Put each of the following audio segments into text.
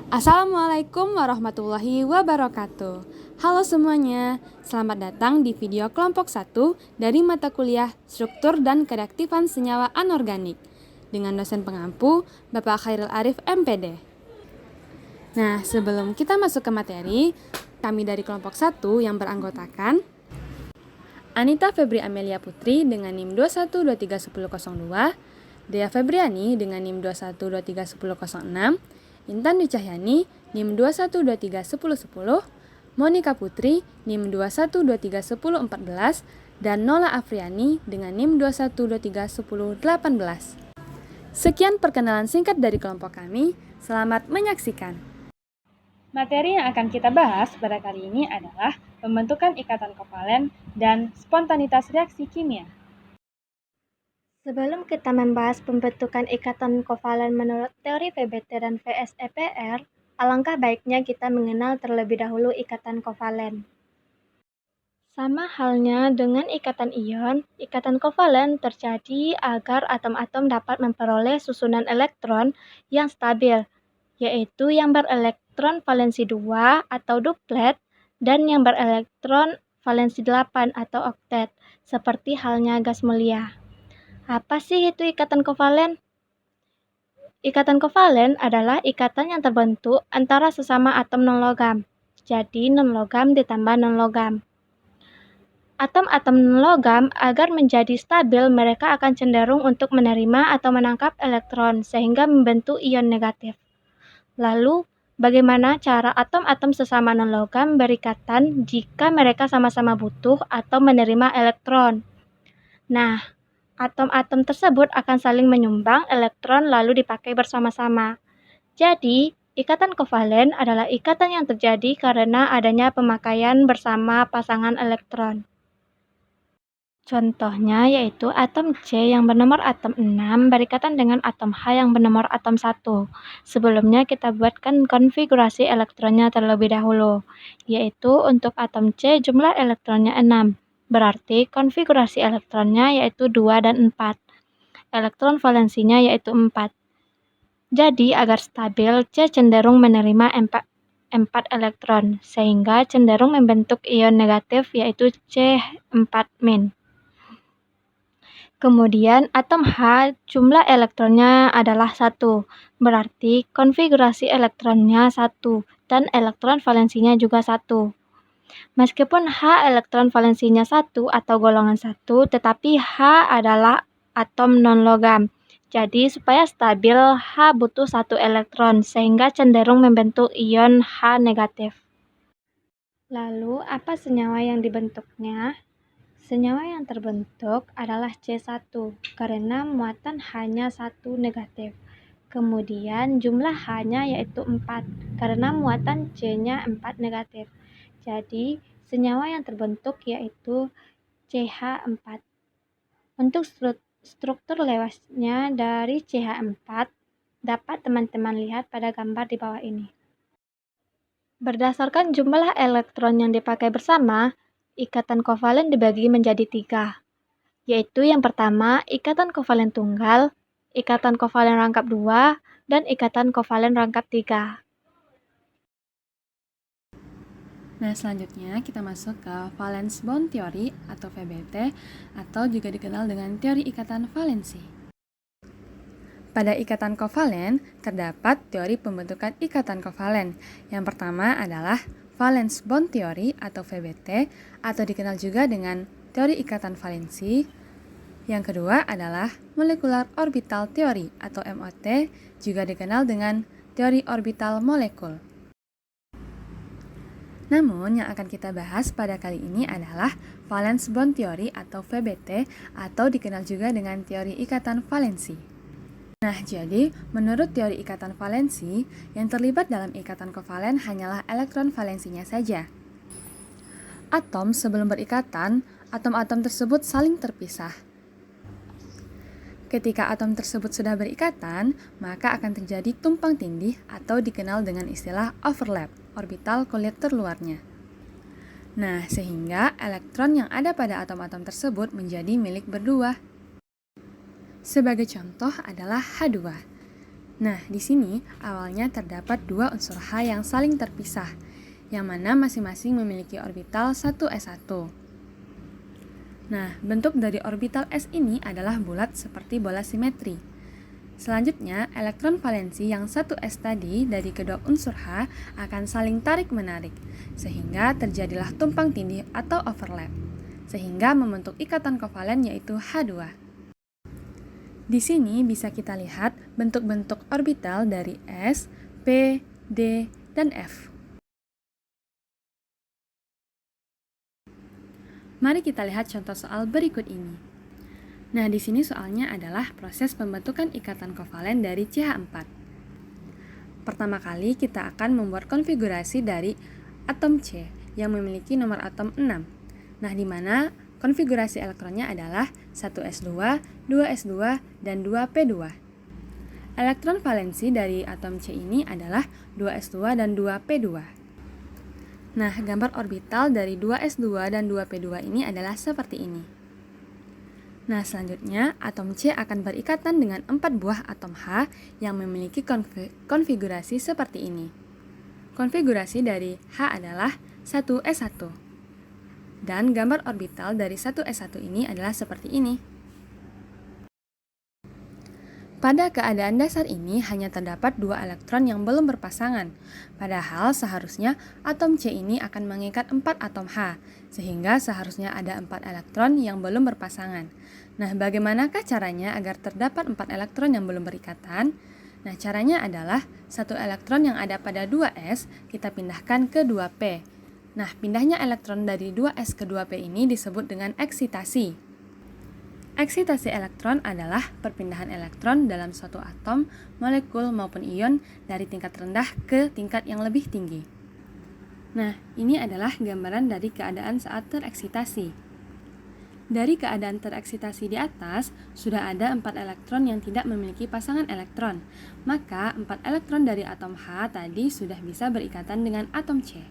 Assalamualaikum warahmatullahi wabarakatuh. Halo semuanya, selamat datang di video kelompok 1 dari mata kuliah Struktur dan Kereaktifan Senyawa Anorganik dengan dosen pengampu Bapak Khairil Arif MPD. Nah, sebelum kita masuk ke materi, kami dari kelompok 1 yang beranggotakan Anita Febri Amelia Putri dengan NIM 21231002, Dea Febriani dengan NIM 21231006, Intan Dwi Cahyani NIM 21231010, Monika Putri NIM 21231014, dan Nola Afriani dengan NIM 21231018. Sekian perkenalan singkat dari kelompok kami. Selamat menyaksikan. Materi yang akan kita bahas pada kali ini adalah pembentukan ikatan kovalen dan spontanitas reaksi kimia. Sebelum kita membahas pembentukan ikatan kovalen menurut teori VBT dan VSEPR, alangkah baiknya kita mengenal terlebih dahulu ikatan kovalen. Sama halnya dengan ikatan ion, ikatan kovalen terjadi agar atom-atom dapat memperoleh susunan elektron yang stabil, yaitu yang berelektron valensi 2 atau duplet dan yang berelektron valensi 8 atau oktet, seperti halnya gas mulia. Apa sih itu ikatan kovalen? Ikatan kovalen adalah ikatan yang terbentuk antara sesama atom non-logam. Jadi non-logam ditambah non-logam. Atom-atom non-logam agar menjadi stabil, mereka akan cenderung untuk menerima atau menangkap elektron sehingga membentuk ion negatif. Lalu, bagaimana cara atom-atom sesama non-logam berikatan jika mereka sama-sama butuh atau menerima elektron? Nah, atom-atom tersebut akan saling menyumbang elektron lalu dipakai bersama-sama. Jadi, ikatan kovalen adalah ikatan yang terjadi karena adanya pemakaian bersama pasangan elektron. Contohnya yaitu atom C yang bernomor atom 6 berikatan dengan atom H yang bernomor atom 1. Sebelumnya kita buatkan konfigurasi elektronnya terlebih dahulu, yaitu untuk atom C jumlah elektronnya 6. Berarti konfigurasi elektronnya yaitu 2 dan 4. Elektron valensinya yaitu 4. Jadi agar stabil, C cenderung menerima 4 elektron, sehingga cenderung membentuk ion negatif yaitu C4-. Kemudian atom H jumlah elektronnya adalah 1. Berarti konfigurasi elektronnya 1 dan elektron valensinya juga 1. Meskipun H elektron valensinya 1 atau golongan 1, tetapi H adalah atom non-logam. Jadi supaya stabil, H butuh 1 elektron sehingga cenderung membentuk ion H negatif. Lalu apa senyawa yang dibentuknya? Senyawa yang terbentuk adalah C1 karena muatan H-nya 1 negatif. Kemudian jumlah H-nya yaitu 4 karena muatan C-nya 4 negatif. Jadi, senyawa yang terbentuk yaitu CH4. Untuk struktur lewasnya dari CH4 dapat teman-teman lihat pada gambar di bawah ini. Berdasarkan jumlah elektron yang dipakai bersama, ikatan kovalen dibagi menjadi 3, yaitu yang pertama ikatan kovalen tunggal, ikatan kovalen rangkap 2, dan ikatan kovalen rangkap 3. Nah, selanjutnya kita masuk ke valence bond theory atau VBT atau juga dikenal dengan teori ikatan valensi. Pada ikatan kovalen terdapat teori pembentukan ikatan kovalen. Yang pertama adalah valence bond theory atau VBT atau dikenal juga dengan teori ikatan valensi. Yang kedua adalah molecular orbital theory atau MOT, juga dikenal dengan teori orbital molekul. Namun, yang akan kita bahas pada kali ini adalah valence bond theory atau VBT atau dikenal juga dengan teori ikatan valensi. Nah, jadi menurut teori ikatan valensi, yang terlibat dalam ikatan kovalen hanyalah elektron valensinya saja. Atom sebelum berikatan, atom-atom tersebut saling terpisah. Ketika atom tersebut sudah berikatan, maka akan terjadi tumpang tindih atau dikenal dengan istilah overlap orbital kulit terluarnya. Nah, sehingga elektron yang ada pada atom-atom tersebut menjadi milik berdua. Sebagai contoh adalah H2. Nah, di sini awalnya terdapat dua unsur H yang saling terpisah, yang mana masing-masing memiliki orbital 1s1. Nah, bentuk dari orbital S ini adalah bulat seperti bola simetri. Selanjutnya, elektron valensi yang 1s tadi dari kedua unsur H akan saling tarik-menarik, sehingga terjadilah tumpang tindih atau overlap, sehingga membentuk ikatan kovalen yaitu H2. Di sini bisa kita lihat bentuk-bentuk orbital dari S, P, D, dan F. Mari kita lihat contoh soal berikut ini. Nah, di sini soalnya adalah proses pembentukan ikatan kovalen dari CH4. Pertama kali kita akan membuat konfigurasi dari atom C yang memiliki nomor atom 6. Nah, di mana konfigurasi elektronnya adalah 1s2, 2s2, dan 2p2. Elektron valensi dari atom C ini adalah 2s2 dan 2p2. Nah, gambar orbital dari 2s2 dan 2p2 ini adalah seperti ini. Nah, selanjutnya atom C akan berikatan dengan 4 buah atom H yang memiliki konfigurasi seperti ini. Konfigurasi dari H adalah 1s1. Dan gambar orbital dari 1s1 ini adalah seperti ini. Pada keadaan dasar ini hanya terdapat 2 elektron yang belum berpasangan, padahal seharusnya atom C ini akan mengikat 4 atom H, sehingga seharusnya ada 4 elektron yang belum berpasangan. Nah, bagaimanakah caranya agar terdapat 4 elektron yang belum berikatan? Nah, caranya adalah 1 elektron yang ada pada 2s kita pindahkan ke 2p. Nah, pindahnya elektron dari 2s ke 2p ini disebut dengan eksitasi. Eksitasi elektron adalah perpindahan elektron dalam suatu atom, molekul maupun ion dari tingkat rendah ke tingkat yang lebih tinggi. Nah, ini adalah gambaran dari keadaan saat tereksitasi. Dari keadaan tereksitasi di atas, sudah ada 4 elektron yang tidak memiliki pasangan elektron. Maka, 4 elektron dari atom H tadi sudah bisa berikatan dengan atom C.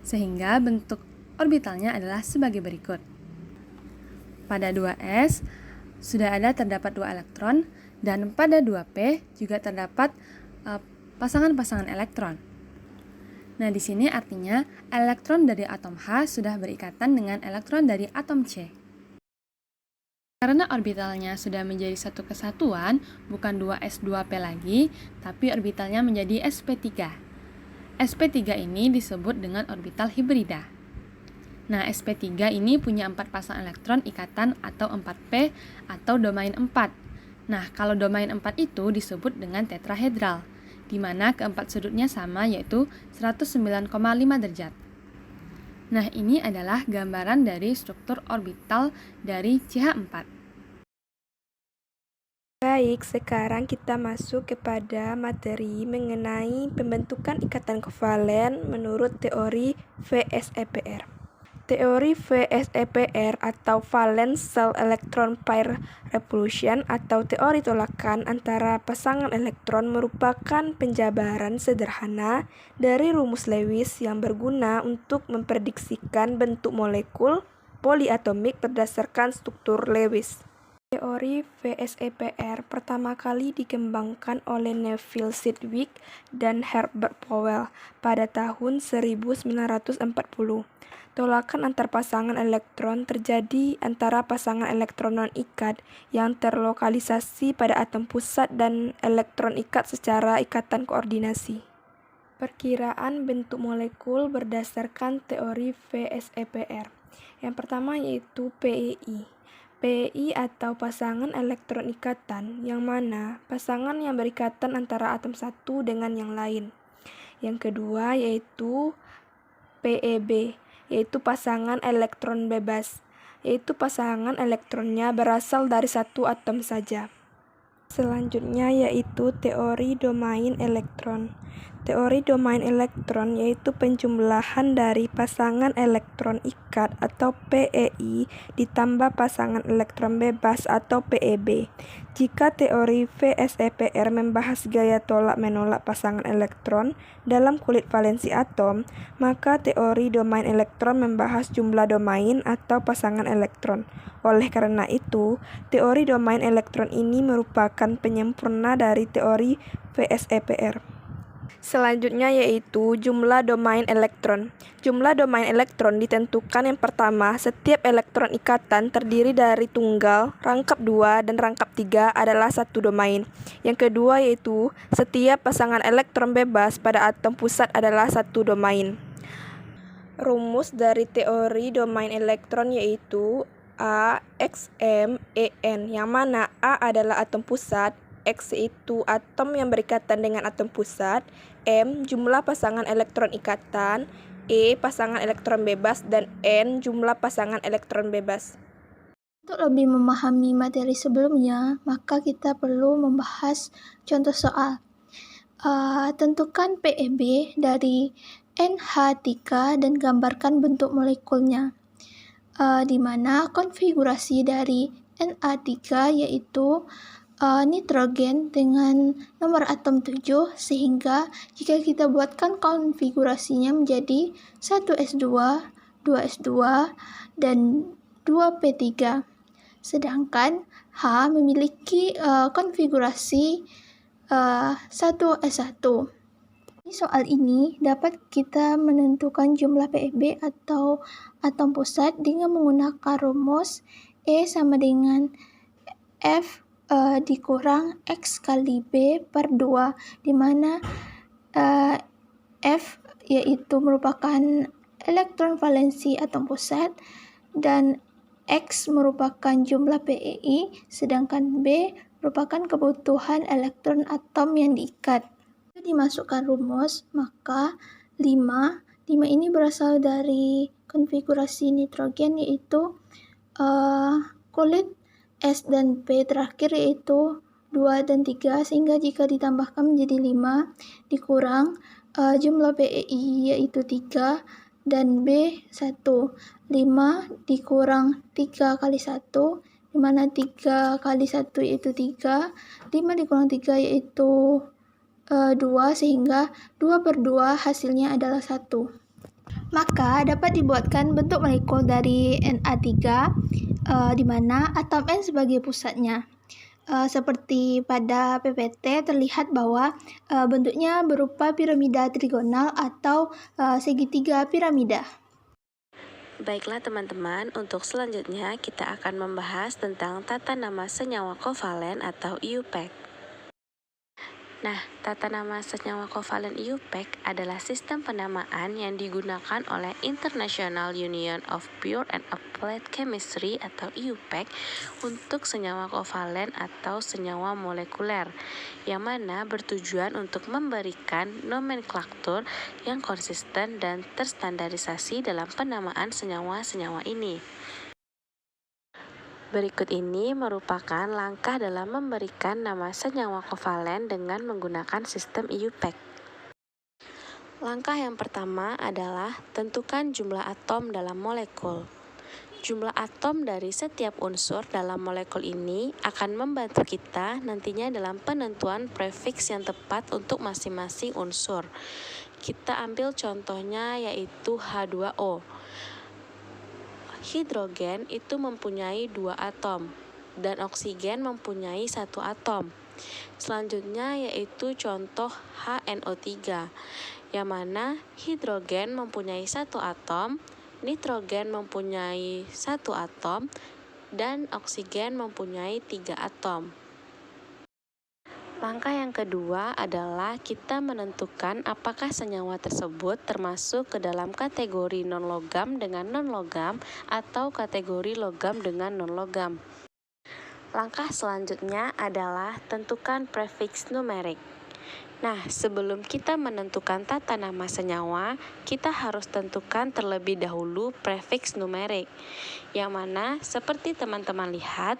Sehingga bentuk orbitalnya adalah sebagai berikut. Pada 2s sudah terdapat 2 elektron, dan pada 2p juga terdapat pasangan-pasangan elektron. Nah, di sini artinya elektron dari atom H sudah berikatan dengan elektron dari atom C. Karena orbitalnya sudah menjadi satu kesatuan, bukan 2s 2p lagi, tapi orbitalnya menjadi sp3. sp3 ini disebut dengan orbital hibrida. Nah, sp3 ini punya 4 pasang elektron ikatan atau 4p atau domain 4. Nah, kalau domain 4 itu disebut dengan tetrahedral, di mana keempat sudutnya sama yaitu 109,5 derajat. Nah, ini adalah gambaran dari struktur orbital dari CH4. Baik, sekarang kita masuk kepada materi mengenai pembentukan ikatan kovalen menurut teori VSEPR. Teori VSEPR atau Valence Shell Electron Pair Repulsion atau teori tolakan antara pasangan elektron merupakan penjabaran sederhana dari rumus Lewis yang berguna untuk memprediksikan bentuk molekul poliatomik berdasarkan struktur Lewis. Teori VSEPR pertama kali dikembangkan oleh Neville Sidgwick dan Herbert Powell pada tahun 1940. Tolakan antar pasangan elektron terjadi antara pasangan elektron non-ikat yang terlokalisasi pada atom pusat dan elektron ikat secara ikatan koordinasi. Perkiraan bentuk molekul berdasarkan teori VSEPR. Yang pertama yaitu PEI. PEI atau pasangan elektron ikatan, yang mana pasangan yang berikatan antara atom satu dengan yang lain. Yang kedua yaitu PEB, yaitu pasangan elektron bebas, yaitu pasangan elektronnya berasal dari satu atom saja. Selanjutnya yaitu teori domain elektron. Teori domain elektron yaitu penjumlahan dari pasangan elektron ikat atau PEI ditambah pasangan elektron bebas atau PEB. Jika teori VSEPR membahas gaya tolak-menolak pasangan elektron dalam kulit valensi atom, maka teori domain elektron membahas jumlah domain atau pasangan elektron. Oleh karena itu, teori domain elektron ini merupakan penyempurna dari teori VSEPR. Selanjutnya yaitu jumlah domain elektron. Jumlah domain elektron ditentukan yang pertama, setiap elektron ikatan terdiri dari tunggal, rangkap 2, dan rangkap 3 adalah satu domain. Yang kedua yaitu setiap pasangan elektron bebas pada atom pusat adalah satu domain. Rumus dari teori domain elektron yaitu A, X, M, E, N, yang mana A adalah atom pusat, X yaitu atom yang berikatan dengan atom pusat, M jumlah pasangan elektron ikatan, E pasangan elektron bebas, dan N jumlah pasangan elektron bebas. Untuk lebih memahami materi sebelumnya, maka kita perlu membahas contoh soal. Tentukan PEB dari NH3 dan gambarkan bentuk molekulnya. Di mana konfigurasi dari Na3 yaitu nitrogen dengan nomor atom 7, sehingga jika kita buatkan konfigurasinya menjadi 1s2, 2s2, dan 2p3. Sedangkan H memiliki konfigurasi 1s1. Di soal ini dapat kita menentukan jumlah PEB atau atom pusat dengan menggunakan rumus E sama dengan F dikurang X kali B per 2, di mana F yaitu merupakan elektron valensi atom pusat dan X merupakan jumlah PEI, sedangkan B merupakan kebutuhan elektron atom yang diikat. Jika dimasukkan rumus, maka 5 ini berasal dari konfigurasi nitrogen yaitu kulit S dan P terakhir yaitu 2 dan 3, sehingga jika ditambahkan menjadi 5 dikurang jumlah PEI yaitu 3 dan B 1. 5 dikurang 3 kali 1, di mana 3 kali 1 yaitu 3, 5 dikurang 3 yaitu 2, sehingga 2 per 2 hasilnya adalah 1. Maka dapat dibuatkan bentuk molekul dari Na3 di mana atom N sebagai pusatnya. Seperti pada PPT terlihat bahwa bentuknya berupa piramida trigonal atau segitiga piramida. Baiklah teman-teman, untuk selanjutnya kita akan membahas tentang tata nama senyawa kovalen atau IUPAC. Nah, tata nama senyawa kovalen IUPAC adalah sistem penamaan yang digunakan oleh International Union of Pure and Applied Chemistry atau IUPAC untuk senyawa kovalen atau senyawa molekuler, yang mana bertujuan untuk memberikan nomenklatur yang konsisten dan terstandarisasi dalam penamaan senyawa-senyawa ini. Berikut ini merupakan langkah dalam memberikan nama senyawa kovalen dengan menggunakan sistem IUPAC. Langkah yang pertama adalah tentukan jumlah atom dalam molekul. Jumlah atom dari setiap unsur dalam molekul ini akan membantu kita nantinya dalam penentuan prefiks yang tepat untuk masing-masing unsur. Kita ambil contohnya yaitu H2O. Hidrogen itu mempunyai 2 atom dan oksigen mempunyai 1 atom. Selanjutnya yaitu contoh HNO3, yang mana hidrogen mempunyai 1 atom, nitrogen mempunyai 1 atom, dan oksigen mempunyai 3 atom. Langkah yang kedua adalah kita menentukan apakah senyawa tersebut termasuk ke dalam kategori non-logam dengan non-logam atau kategori logam dengan non-logam. Langkah selanjutnya adalah tentukan prefiks numerik. Nah, sebelum kita menentukan tata nama senyawa, kita harus tentukan terlebih dahulu prefiks numerik, yang mana seperti teman-teman lihat,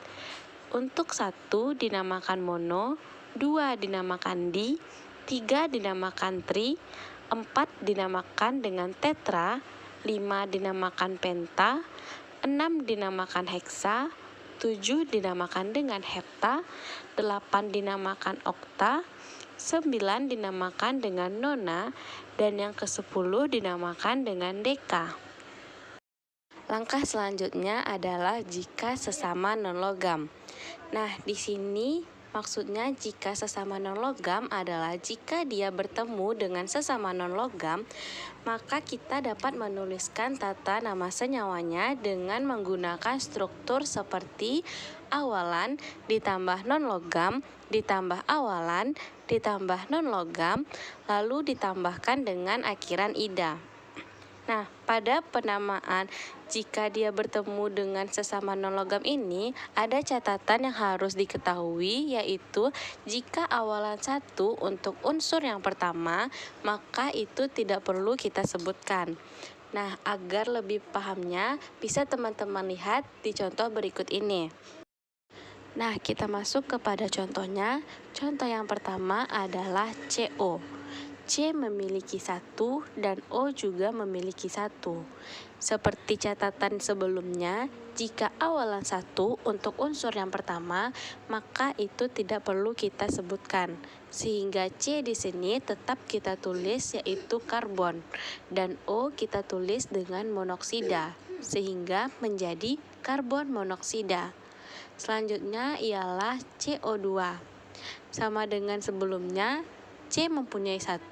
untuk 1 dinamakan mono, 2 dinamakan di, 3 dinamakan tri, 4 dinamakan dengan tetra, 5 dinamakan penta, 6 dinamakan heksa, 7 dinamakan dengan hepta, 8 dinamakan okta, 9 dinamakan dengan nona, dan yang ke-10 dinamakan dengan deka. Langkah selanjutnya adalah jika sesama non-logam. Nah, di sini maksudnya jika sesama non-logam adalah jika dia bertemu dengan sesama non-logam, maka kita dapat menuliskan tata nama senyawanya dengan menggunakan struktur seperti awalan ditambah non-logam, ditambah awalan, ditambah non-logam, lalu ditambahkan dengan akhiran ida. Nah, pada penamaan jika dia bertemu dengan sesama non-logam ini, ada catatan yang harus diketahui, yaitu jika awalan 1 untuk unsur yang pertama, maka itu tidak perlu kita sebutkan. Nah, agar lebih pahamnya, bisa teman-teman lihat di contoh berikut ini. Nah, kita masuk kepada contohnya. Contoh yang pertama adalah CO. C memiliki 1 dan O juga memiliki 1. Seperti catatan sebelumnya, jika awalan 1 untuk unsur yang pertama, maka itu tidak perlu kita sebutkan. Sehingga C di sini tetap kita tulis yaitu karbon dan O kita tulis dengan monoksida sehingga menjadi karbon monoksida. Selanjutnya ialah CO2. Sama dengan sebelumnya, C mempunyai 1,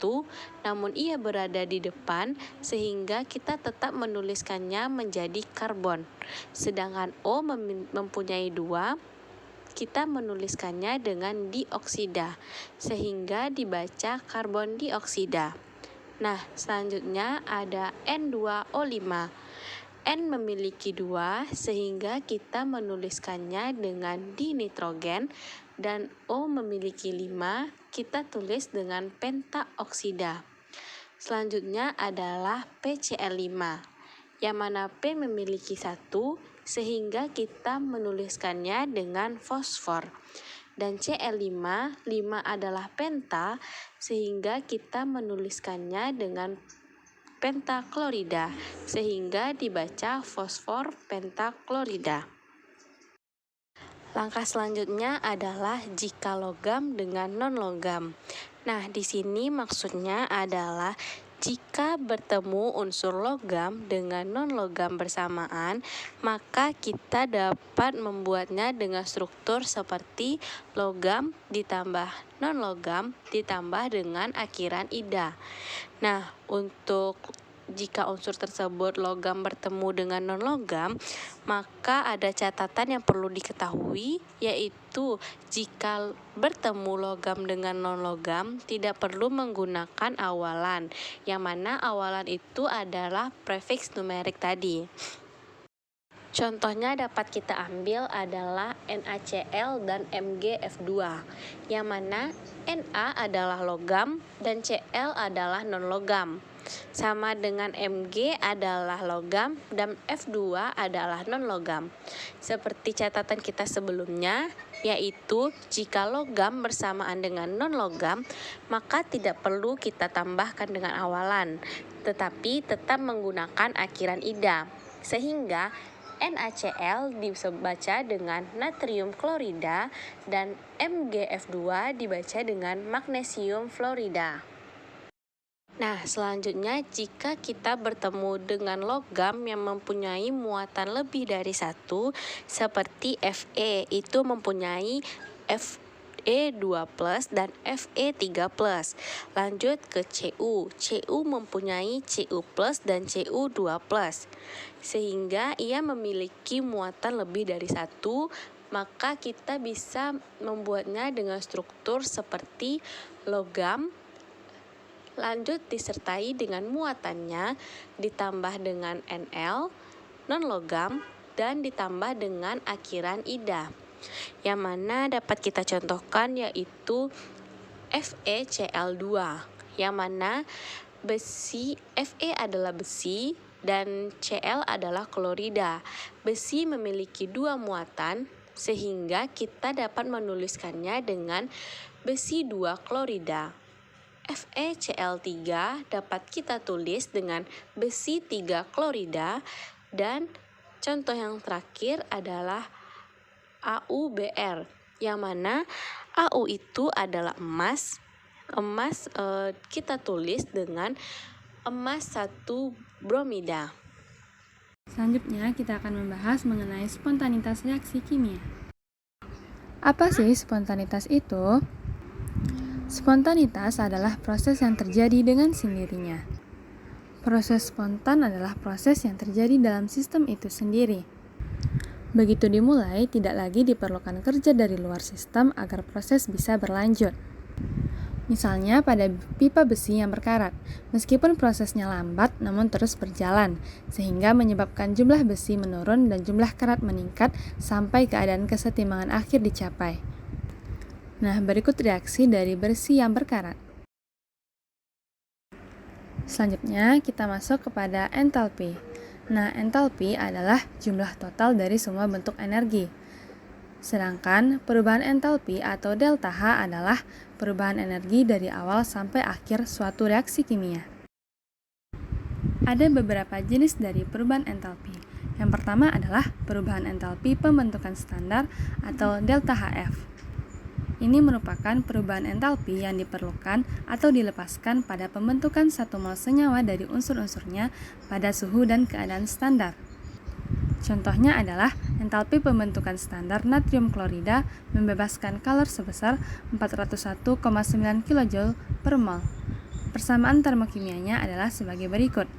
namun ia berada di depan sehingga kita tetap menuliskannya menjadi karbon. Sedangkan O mempunyai 2, kita menuliskannya dengan dioksida sehingga dibaca karbon dioksida. Nah, selanjutnya ada N2O5. N memiliki 2 sehingga kita menuliskannya dengan dinitrogen, dan O memiliki 5, kita tulis dengan pentaoksida. Selanjutnya adalah PCl5, yang mana P memiliki 1 sehingga kita menuliskannya dengan fosfor. Dan Cl5, 5 adalah penta sehingga kita menuliskannya dengan pentaklorida sehingga dibaca fosfor pentaklorida. Langkah selanjutnya adalah jika logam dengan non-logam. Nah, di sini maksudnya adalah jika bertemu unsur logam dengan non-logam bersamaan, maka kita dapat membuatnya dengan struktur seperti logam ditambah non-logam ditambah dengan akhiran ida. Nah, untuk jika unsur tersebut logam bertemu dengan non-logam, maka ada catatan yang perlu diketahui, yaitu jika bertemu logam dengan non-logam tidak perlu menggunakan awalan, yang mana awalan itu adalah prefiks numerik tadi. Contohnya dapat kita ambil adalah NaCl dan MgF2, yang mana Na adalah logam dan Cl adalah non-logam. Sama dengan Mg adalah logam dan F2 adalah non-logam. Seperti catatan kita sebelumnya, yaitu jika logam bersamaan dengan non-logam, maka tidak perlu kita tambahkan dengan awalan, tetapi tetap menggunakan akhiran ida. Sehingga NaCl dibaca dengan natrium klorida dan MgF2 dibaca dengan magnesium fluorida. Nah, selanjutnya jika kita bertemu dengan logam yang mempunyai muatan lebih dari 1, seperti Fe itu mempunyai Fe2+ dan Fe3+. Lanjut ke Cu. Cu mempunyai Cu+ dan Cu2+. Sehingga ia memiliki muatan lebih dari 1, maka kita bisa membuatnya dengan struktur seperti logam, lanjut disertai dengan muatannya, ditambah dengan Nl, non-logam, dan ditambah dengan akhiran ida. Yang mana dapat kita contohkan yaitu FeCl2, yang mana Fe adalah besi dan Cl adalah klorida. Besi memiliki 2 muatan, sehingga kita dapat menuliskannya dengan besi 2 klorida. FeCl3 dapat kita tulis dengan besi 3 klorida, dan contoh yang terakhir adalah AuBr, yang mana Au itu adalah emas. Emas kita tulis dengan emas 1 bromida. Selanjutnya, kita akan membahas mengenai spontanitas reaksi kimia. Apa sih spontanitas itu? Spontanitas adalah proses yang terjadi dengan sendirinya. Proses spontan adalah proses yang terjadi dalam sistem itu sendiri. Begitu dimulai, tidak lagi diperlukan kerja dari luar sistem agar proses bisa berlanjut. Misalnya pada pipa besi yang berkarat, meskipun prosesnya lambat namun terus berjalan, sehingga menyebabkan jumlah besi menurun dan jumlah karat meningkat sampai keadaan kesetimbangan akhir dicapai. Nah, berikut reaksi dari besi yang berkarat. Selanjutnya, kita masuk kepada entalpi. Nah, entalpi adalah jumlah total dari semua bentuk energi. Sedangkan perubahan entalpi atau delta H adalah perubahan energi dari awal sampai akhir suatu reaksi kimia. Ada beberapa jenis dari perubahan entalpi. Yang pertama adalah perubahan entalpi pembentukan standar atau delta HF. Ini merupakan perubahan entalpi yang diperlukan atau dilepaskan pada pembentukan 1 mol senyawa dari unsur-unsurnya pada suhu dan keadaan standar. Contohnya adalah entalpi pembentukan standar natrium klorida membebaskan kalor sebesar 401,9 kJ per mol. Persamaan termokimianya adalah sebagai berikut.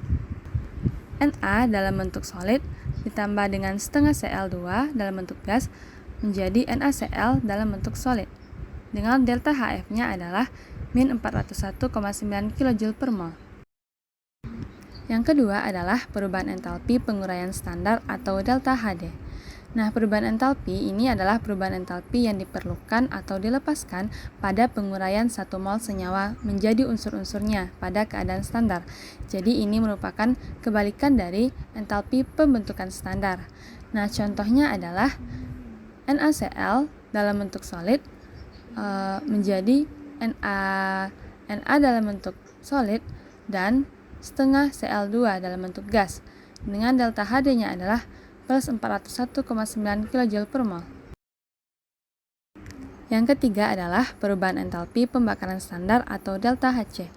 Na dalam bentuk solid ditambah dengan setengah Cl2 dalam bentuk gas menjadi NaCl dalam bentuk solid. Dengan delta HF-nya adalah min 401,9 kJ per mol. Yang kedua adalah perubahan entalpi penguraian standar atau delta HD. Nah, perubahan entalpi ini adalah perubahan entalpi yang diperlukan atau dilepaskan pada penguraian 1 mol senyawa menjadi unsur-unsurnya pada keadaan standar. Jadi ini merupakan kebalikan dari entalpi pembentukan standar. Nah, contohnya adalah NaCl dalam bentuk solid menjadi Na dalam bentuk solid dan setengah Cl2 dalam bentuk gas dengan delta HD-nya adalah plus 401,9 kJ per mol. Yang ketiga adalah perubahan entalpi pembakaran standar atau delta Hc.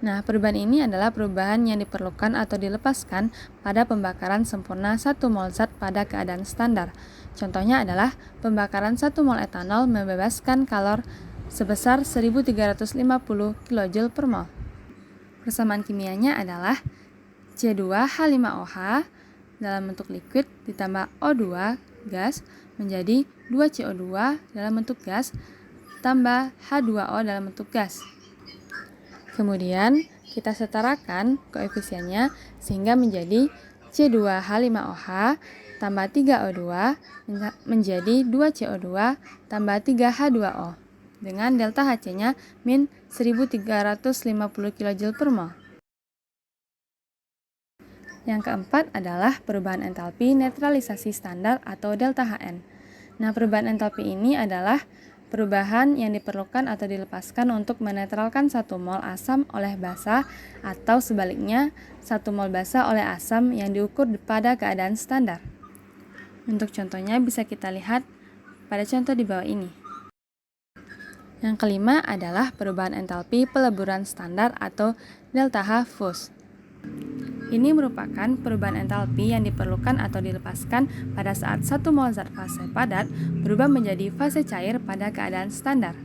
Nah, perubahan ini adalah perubahan yang diperlukan atau dilepaskan pada pembakaran sempurna 1 mol zat pada keadaan standar. Contohnya adalah pembakaran 1 mol etanol membebaskan kalor sebesar 1350 kJ per mol. Persamaan kimianya adalah C2H5OH dalam bentuk liquid ditambah O2 gas menjadi 2CO2 dalam bentuk gas tambah H2O dalam bentuk gas. Kemudian kita setarakan koefisiennya sehingga menjadi C2H5OH tambah 3O2 menjadi 2CO2 tambah 3H2O. Dengan delta Hc-nya min 1350 kJ per mol. Yang keempat adalah perubahan entalpi netralisasi standar atau delta Hn. Nah, perubahan entalpi ini adalah perubahan yang diperlukan atau dilepaskan untuk menetralkan 1 mol asam oleh basa atau sebaliknya 1 mol basa oleh asam yang diukur pada keadaan standar. Untuk contohnya bisa kita lihat pada contoh di bawah ini. Yang kelima adalah perubahan entalpi peleburan standar atau delta H fus. Ini merupakan perubahan entalpi yang diperlukan atau dilepaskan pada saat 1 mol zat fase padat berubah menjadi fase cair pada keadaan standar.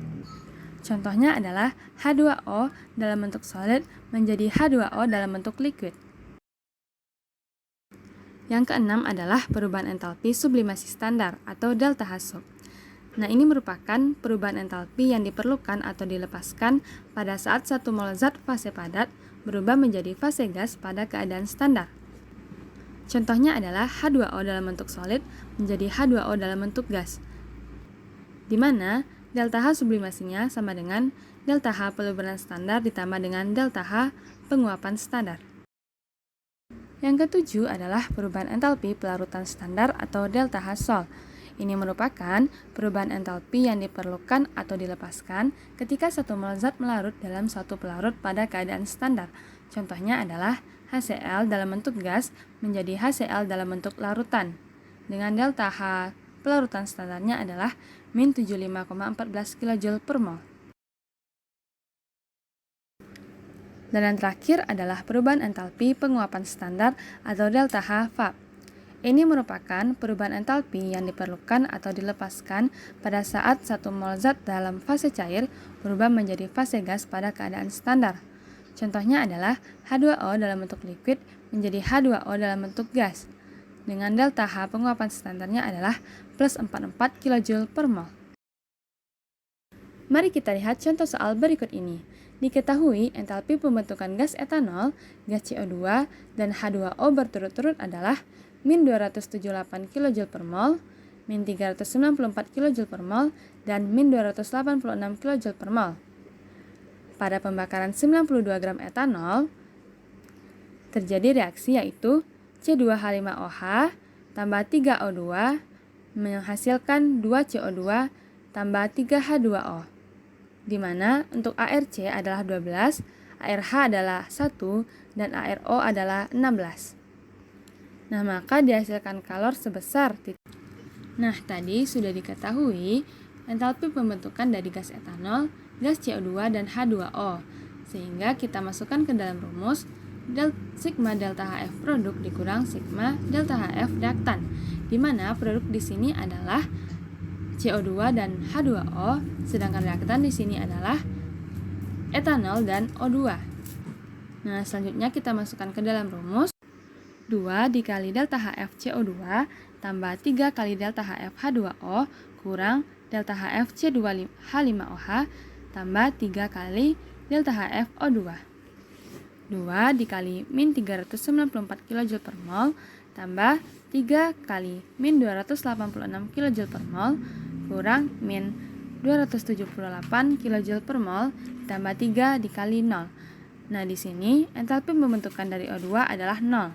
Contohnya adalah H2O dalam bentuk solid menjadi H2O dalam bentuk liquid. Yang keenam adalah perubahan entalpi sublimasi standar atau delta H sub. Nah, ini merupakan perubahan entalpi yang diperlukan atau dilepaskan pada saat 1 mol zat fase padat berubah menjadi fase gas pada keadaan standar. Contohnya adalah H2O dalam bentuk solid menjadi H2O dalam bentuk gas, di mana delta H sublimasinya sama dengan delta H peleburan standar ditambah dengan delta H penguapan standar. Yang ketujuh adalah perubahan entalpi pelarutan standar atau delta H sol. Ini merupakan perubahan entalpi yang diperlukan atau dilepaskan ketika 1 mol zat melarut dalam suatu pelarut pada keadaan standar. Contohnya adalah HCl dalam bentuk gas menjadi HCl dalam bentuk larutan dengan delta H pelarutan standarnya adalah min 75,14 kJ per mol. Dan yang terakhir adalah perubahan entalpi penguapan standar atau delta H VAP. Ini merupakan perubahan entalpi yang diperlukan atau dilepaskan pada saat 1 mol zat dalam fase cair berubah menjadi fase gas pada keadaan standar. Contohnya adalah H2O dalam bentuk liquid menjadi H2O dalam bentuk gas, dengan delta H penguapan standarnya adalah plus 44 kJ per mol. Mari kita lihat contoh soal berikut ini. Diketahui entalpi pembentukan gas etanol, gas CO2, dan H2O berturut-turut adalah min 278 kJ per mol, min 394 kJ per mol, dan min 286 kJ per mol. Pada pembakaran 92 gram etanol, terjadi reaksi yaitu C2H5OH tambah 3O2 menghasilkan 2CO2 tambah 3H2O, di mana untuk ARC adalah 12, ARH adalah 1, dan ARO adalah 16. Nah, maka dihasilkan kalor sebesar. Nah, tadi sudah diketahui entalpi pembentukan dari gas etanol, gas CO2, dan H2O. Sehingga kita masukkan ke dalam rumus sigma delta HF produk dikurang sigma delta HF reaktan, di mana produk di sini adalah CO2 dan H2O, sedangkan reaktan di sini adalah etanol dan O2. Nah, selanjutnya kita masukkan ke dalam rumus 2 dikali delta HF CO2 tambah 3 kali delta HF H2O kurang delta HF C2H5OH tambah 3 kali delta HF O2. 2 dikali min 394 kJ per mol tambah 3 kali min 286 kJ per mol kurang min 278 kJ per mol ditambah 3 dikali 0. Nah, di sini entalpi pembentukan dari O2 adalah 0.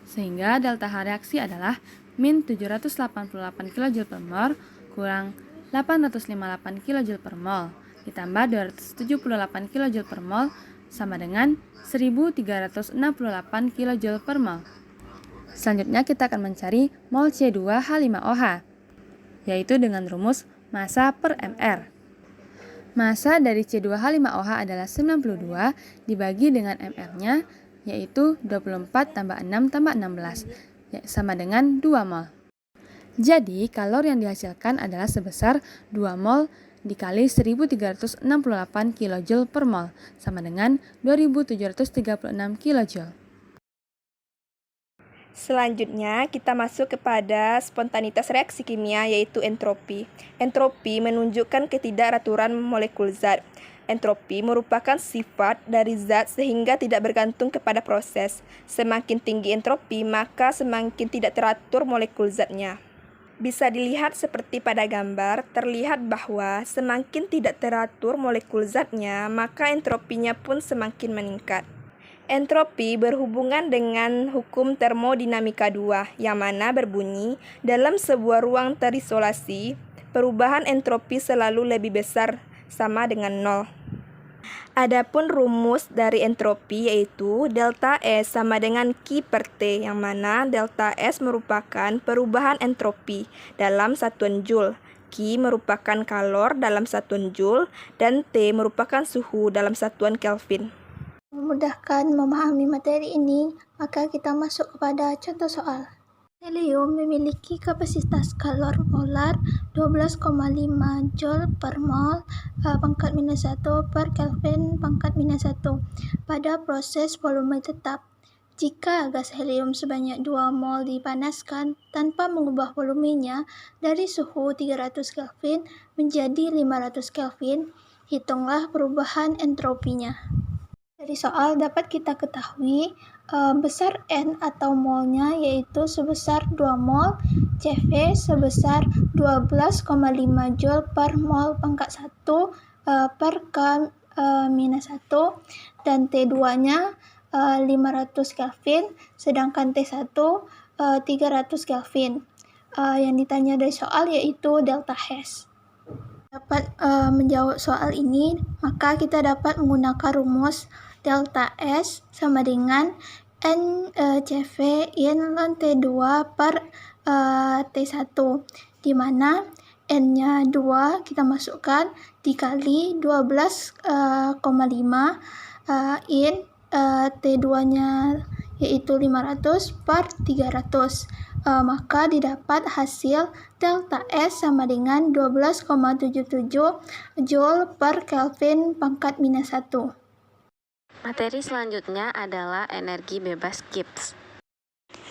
Sehingga delta H reaksi adalah min 788 kJ per mol kurang 858 kJ per mol ditambah 278 kJ per mol sama dengan 1368 kJ per mol. Selanjutnya kita akan mencari mol C2H5OH, yaitu dengan rumus massa per mR. Massa dari C2H5OH adalah 92 dibagi dengan mR-nya, yaitu 24 tambah 6 tambah 16, sama dengan 2 mol. Jadi, kalor yang dihasilkan adalah sebesar 2 mol dikali 1368 kJ per mol, sama dengan 2736 kJ. Selanjutnya, kita masuk kepada spontanitas reaksi kimia, yaitu entropi. Entropi menunjukkan ketidakraturan molekul zat. Entropi merupakan sifat dari zat sehingga tidak bergantung kepada proses. Semakin tinggi entropi, maka semakin tidak teratur molekul zatnya. Bisa dilihat seperti pada gambar, terlihat bahwa semakin tidak teratur molekul zatnya, maka entropinya pun semakin meningkat. Entropi berhubungan dengan hukum termodinamika 2, yang mana berbunyi, dalam sebuah ruang terisolasi, perubahan entropi selalu lebih besar sama dengan 0. Adapun rumus dari entropi yaitu delta S sama dengan Q per T, yang mana delta S merupakan perubahan entropi dalam satuan Joule, Q merupakan kalor dalam satuan Joule, dan T merupakan suhu dalam satuan Kelvin. Memudahkan memahami materi ini, maka kita masuk kepada contoh soal. Helium memiliki kapasitas kalor molar 12,5 Joule per mol pangkat minus 1 per Kelvin pangkat minus 1 pada proses volume tetap. Jika gas helium sebanyak 2 mol dipanaskan tanpa mengubah volumenya dari suhu 300 Kelvin menjadi 500 Kelvin, hitunglah perubahan entropinya. Dari soal dapat kita ketahui besar N atau molnya yaitu sebesar 2 mol, CV sebesar 12,5 Joule per mol pangkat 1 per K minus 1, dan T2-nya 500 Kelvin, sedangkan T1 300 Kelvin. Yang ditanya dari soal yaitu delta H. Dapat menjawab soal ini, maka kita dapat menggunakan rumus delta S sama dengan NCV in ln T2 per T1, di mana N-nya 2 kita masukkan dikali 12,5 in T2-nya yaitu 500 per 300. Maka didapat hasil delta S sama dengan 12,77 Joule per Kelvin pangkat minus 1. Materi selanjutnya adalah energi bebas Gibbs.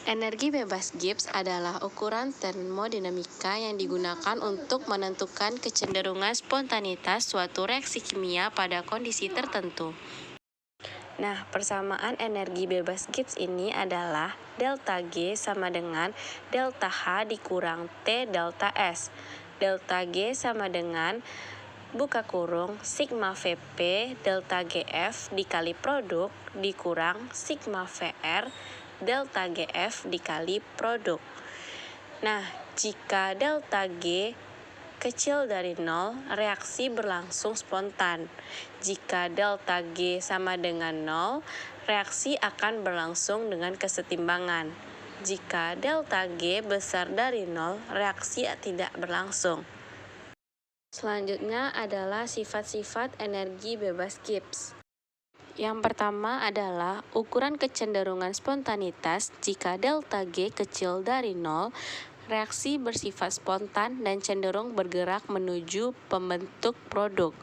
Energi bebas Gibbs adalah ukuran termodinamika yang digunakan untuk menentukan kecenderungan spontanitas suatu reaksi kimia pada kondisi tertentu. Nah, persamaan energi bebas Gibbs ini adalah delta G sama dengan delta H dikurang T delta S. Delta G sama dengan buka kurung sigma Vp delta GF dikali produk dikurang sigma VR delta GF dikali produk. Nah, jika delta G kecil dari 0, reaksi berlangsung spontan. Jika delta G sama dengan 0, reaksi akan berlangsung dengan kesetimbangan. Jika delta G besar dari 0, reaksi tidak berlangsung. Selanjutnya adalah sifat-sifat energi bebas Gibbs. Yang pertama adalah ukuran kecenderungan spontanitas. Jika delta G kecil dari 0, reaksi bersifat spontan dan cenderung bergerak menuju pembentuk produk.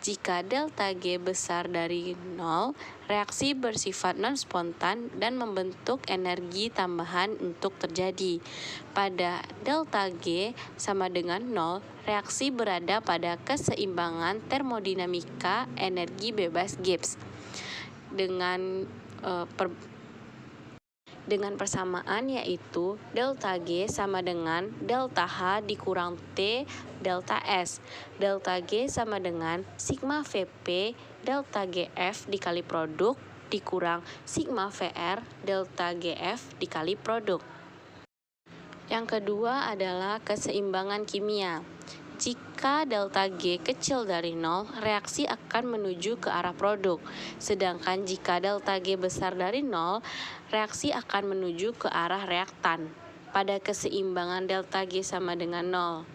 Jika delta G besar dari 0, reaksi bersifat non-spontan dan membentuk energi tambahan untuk terjadi. Pada delta G sama dengan 0, reaksi berada pada keseimbangan termodinamika energi bebas Gibbs. Dengan persamaan yaitu delta G sama dengan delta H dikurang T delta S. Delta G sama dengan sigma Vp delta GF dikali produk dikurang sigma VR delta GF dikali produk. Yang kedua adalah keseimbangan kimia. Jika delta G kecil dari 0, reaksi akan menuju ke arah produk. Sedangkan jika delta G besar dari 0, reaksi akan menuju ke arah reaktan. Pada keseimbangan delta G sama dengan 0.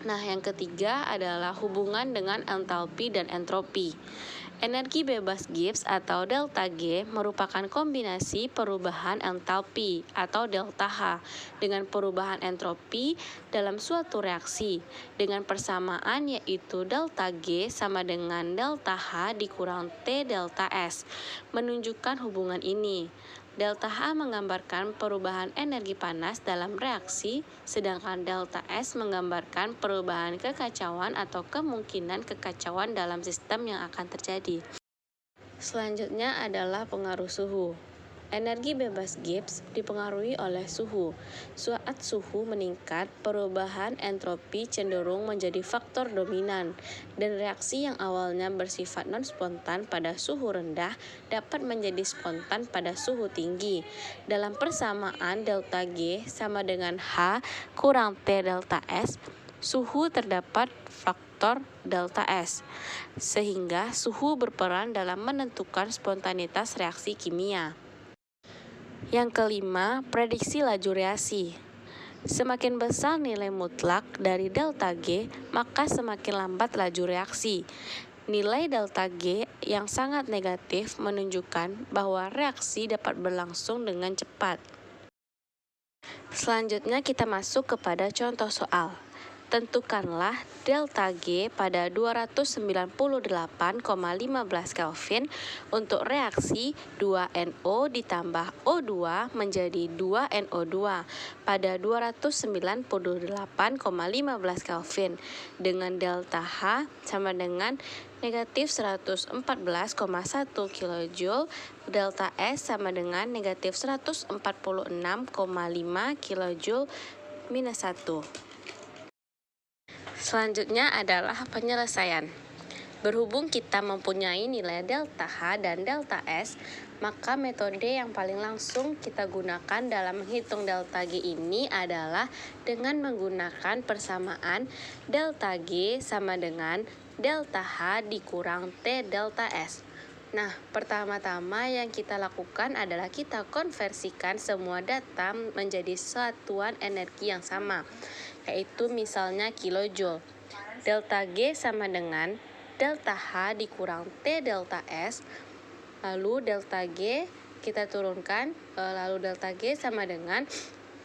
Nah, yang ketiga adalah hubungan dengan entalpi dan entropi. Energi bebas Gibbs atau delta G merupakan kombinasi perubahan entalpi atau delta H dengan perubahan entropi dalam suatu reaksi dengan persamaan yaitu delta G sama dengan delta H dikurang T delta S. Menunjukkan hubungan ini, delta H menggambarkan perubahan energi panas dalam reaksi, sedangkan delta S menggambarkan perubahan kekacauan atau kemungkinan kekacauan dalam sistem yang akan terjadi. Selanjutnya adalah pengaruh suhu. Energi bebas Gibbs dipengaruhi oleh suhu. Saat suhu meningkat, perubahan entropi cenderung menjadi faktor dominan, dan reaksi yang awalnya bersifat non-spontan pada suhu rendah dapat menjadi spontan pada suhu tinggi. Dalam persamaan delta G sama dengan H kurang T delta S, suhu terdapat faktor delta S, sehingga suhu berperan dalam menentukan spontanitas reaksi kimia. Yang kelima, prediksi laju reaksi. Semakin besar nilai mutlak dari delta G, maka semakin lambat laju reaksi. Nilai delta G yang sangat negatif menunjukkan bahwa reaksi dapat berlangsung dengan cepat. Selanjutnya kita masuk kepada contoh soal. Tentukanlah delta G pada 298,15 Kelvin untuk reaksi 2NO ditambah O2 menjadi 2NO2 pada 298,15 Kelvin dengan delta H sama dengan negatif 114,1 kJ, delta S sama dengan negatif 146,5 kJ minus 1. Selanjutnya adalah penyelesaian. Berhubung kita mempunyai nilai delta H dan delta S, maka metode yang paling langsung kita gunakan dalam menghitung delta G ini adalah dengan menggunakan persamaan delta G sama dengan delta H dikurang T delta S. Nah, pertama-tama yang kita lakukan adalah kita konversikan semua data menjadi satuan energi yang sama, yaitu misalnya kilojoule. Delta G sama dengan delta H dikurang T delta S, lalu delta G kita turunkan, lalu delta G sama dengan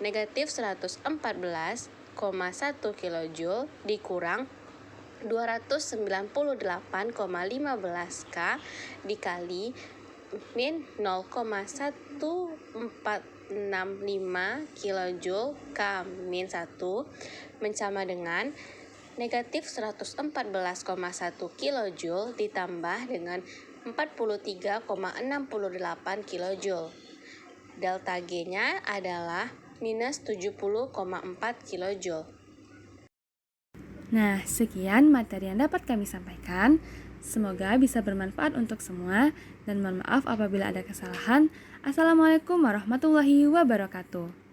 negatif 114,1 kilojoule dikurang 298,15 K dikali min 0,1465 kilojoule K min 1 sama dengan negatif 114,1 kilojoule ditambah dengan 43,68 kilojoule. Delta G-nya adalah minus 70,4 kilojoule. Nah, sekian materi yang dapat kami sampaikan. Semoga bisa bermanfaat untuk semua dan mohon maaf apabila ada kesalahan. Assalamualaikum warahmatullahi wabarakatuh.